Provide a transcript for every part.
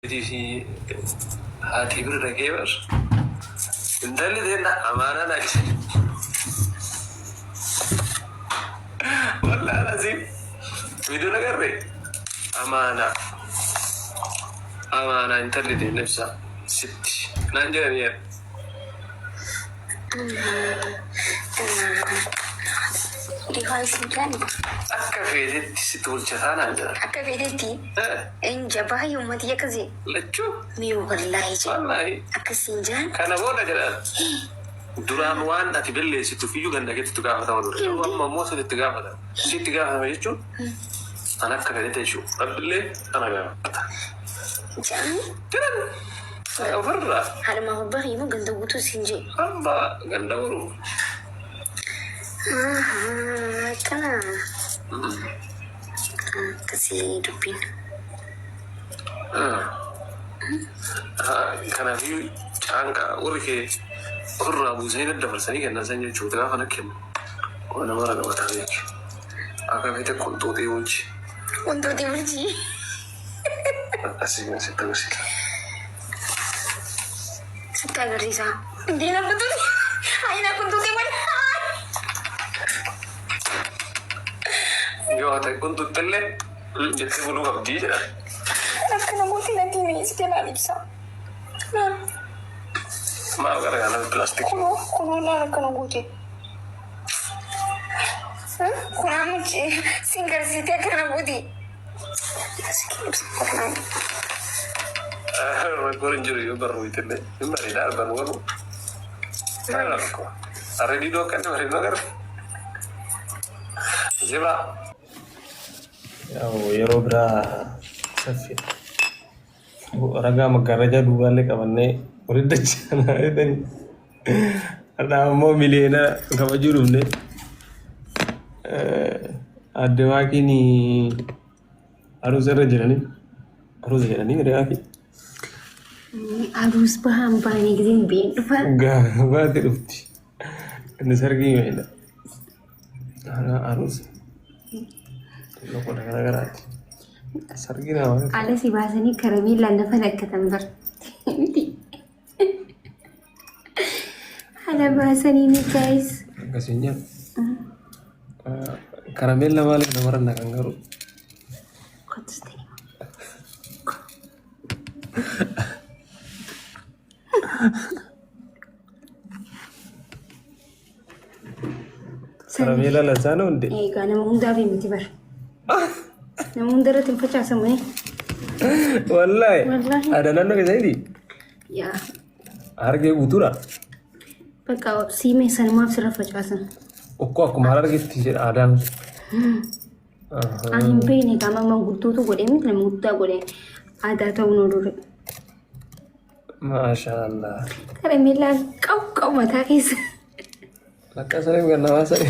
في هاتي برا كيبر انت اللي دينا امانه ناكس والله لازم بدون غير امانه امانه انت اللي دينا نفسها ستي نانجا di halsin kan akka feetetti si tolchataan jira akka feetetti in jabaa yummati yakkazi lachuu mi wallahi je wallahi akkasin jaan kana booda jedhan duraan waan ati balleessitu fiyyuu ganda keetti gaafatama dura amma immoo sitti gaafatama sitti gaafatama jechuun an akka feetete jechuudha rabbillee ana gaafata jaan jiran ofirraa halma barii mo ganda guutuu siin jee amma ganda guruu kana akkasii dubbiin kanaafuu caanqaa warri kee ofirraa buusanii daddabarsanii kennan san jechuudha gaafa na kennu waan nama ragabataa beeku akka feete qunxuuxii bulchi wantooti bulchii akkasii sitti agarsiisa sitti agarsiisa diina kuntuuti ayina kuntuuti wal yoo haa ta'e qunxuuxillee jettee buluu qabdii jedha akka namooti natti mi'eessite laal ibsa maal garagaara pilaastikii kunoo laal akka namooti kunaa mucci siin garsiite akka namooti rakkoon jiru yoo barruutillee hin bareedaa arban walu arredii dhookkanne bareedoo gara jibaa ያው የሮብራ ሰፊ ረጋ መጋረጃ ዱባሌ ቀበኔ ወልደች ናይደን አዳሞ ሚሊዮና ከበጁ ዱብኔ አደማኪኒ አሩዘ ረጀኒ ረጋፊ አሩስ በሃምባኒ ጊዜ ቢንዱፋ ጋባቲ ዱፍቲ እንሰርጊ ይሄዳ አሩስ Loko gara-garati. Sargina banget. Ada si bahasanya karamela nafas ketambar. Ada bahasanya ini guys. Kasihnya. Karamela malah nomor nak anggaru. Kotus tadi. Karamela lah sana undi. Karena munda bi mutibar. Namun darah tempat sama ni. Wallahi. Wallahi. Ada nana ke jadi? Ya. Harga utura. Pakai si mesan maaf serah facasan. Okko aku malar gitu ada. Ahin pe ni kama mangurtu tu gode mit na mutta gode. Ada tahu nurut. Masya Allah. Karamela kau mata kis. Laka saya bukan nama saya.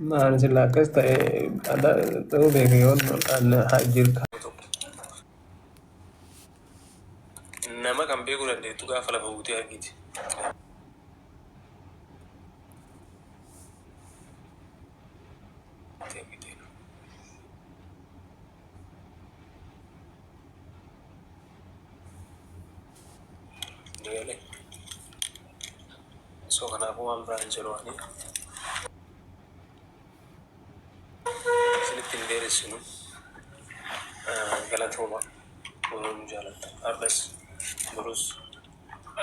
Mana sih lakas ada tahu background ada hadir. nama kan beeku dandeettu gaafa lafa buutee argiti so kanaafuu waan biraan jedhuani isinitti hin dheeressinu galatooma waloon jaalatta ardas barus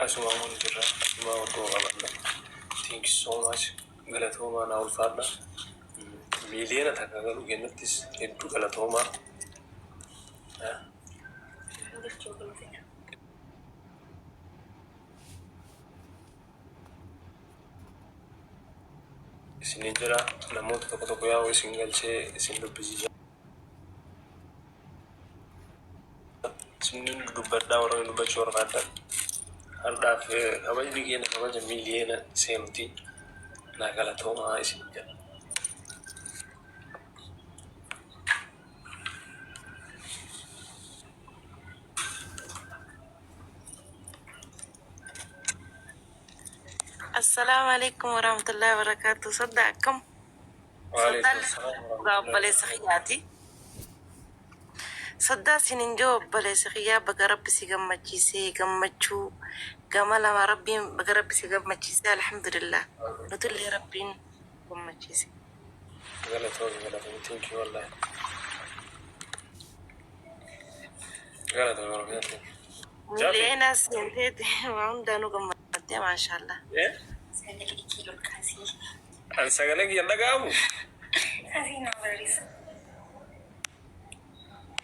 asuma mun jirra asuma waddoo qabanna thank you so much galatooma naa ulfaadha miiliyoona takka galuu kennattis hedduu galatoomaa isinin jira namoota tokko tokko yaa'u isin galchee isin dubbisiisa isin dubbadhaa warra dubbachuu barbaaddan har'aaf kabajni keenya kabaja miiliyoona seenuti naa galatoomaa isin jedha السلام عليكم ورحمة الله وبركاته. صدقكم وعليكم السلام ورحمة الله قابل سخياتي صدا سنين جو بلا سخيا بقى رب سيقم مجيسي قم مجو قام لما ربي بقى رب سيقم مجيسي الحمد لله نتول لي ربي قم مجيسي غلط تنكي والله غلط والله اللي ناس ينتهي وعندنا قم مجيسي ما شاء الله ايه Sagalee kiiloo kaasii. أنا سأقولك يلا قامو Kaasii nama barreessa.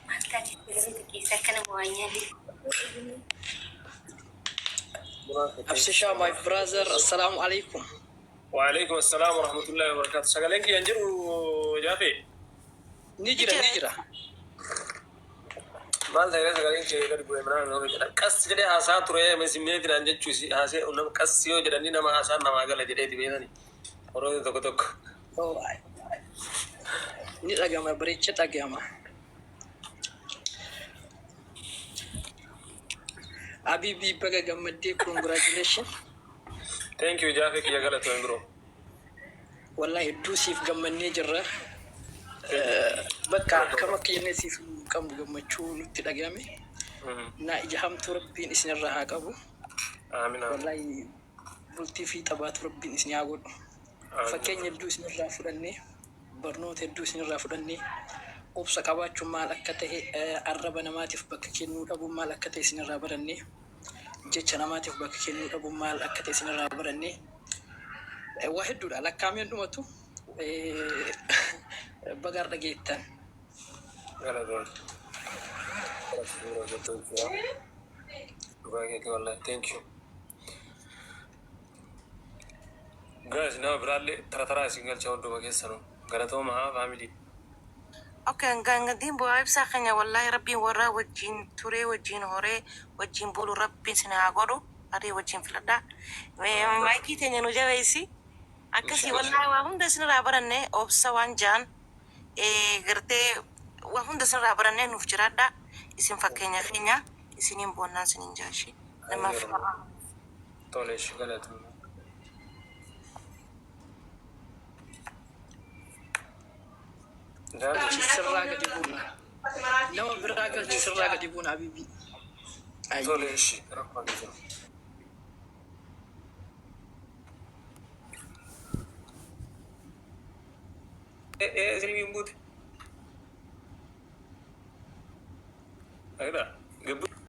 Maaltaati sagalee keessaa kana waanyaalee. أبششا ماي براذر السلام عليكم. وعليكم السلام ورحمة الله وبركاته سأقولك ينجرو جافي نجرة maal ta'ee sagaleen kee gadi bu'ee mana nama jedha qas jedhee haasaa ture meesimeetiin an jechuusi haasee nama qas yoo jedhanii nama haasaa namaa gala jedhee dibeetani horooti tokko tokko. Ni dhagama bareecha dhagama. Habibi baga gammadee congratulations. Thank you jaafee kiyya galatoon biroo. Wallahi hedduu siif gammannee jirra. Bakka akkama kiyyannee siif kan gammachuu nutti dhagame. Na ija hamtuu rabbiin isinirraa haa qabu. Amiin. Wallahi bultii fi taphaatu rabbiin isin haa godhu. Fakkeenya hedduu isinirraa fudhannee barnoota hedduu isinirraa fudhannee obsa qabaachuun maal akka ta'e arraba namaatiif bakka kennuu dhabuun maal akka ta'e isinirraa barannee jecha namaatiif bakka kennuu dhabuun maal akka ta'e isinirraa barannee waa hedduudha lakkaameen dhumatu bagaar dhageettan. Thank you. Guys, now Bradley, Tara single child to Magesano, Garatoma, family. اوكي نقدم بوعيب ساخنيا والله ربي ورا وجين توري وجين هوري وجين بولو ربي سنا غورو اري وجين فلدا مايكي تني نو جاويسي اكسي والله وهم دسنا رابرنه اوبسا وانجان غرتي وهم دسنا رابرنه نفجرادا اسم فكينيا خينيا اسنين بونان سنين جاشي لما فكر طولش غلط Sirraa gadi buuna. Nama biraa galchi sirraa gadi buuna Habibi. طولش رقم ايه سلمي بوت هكذا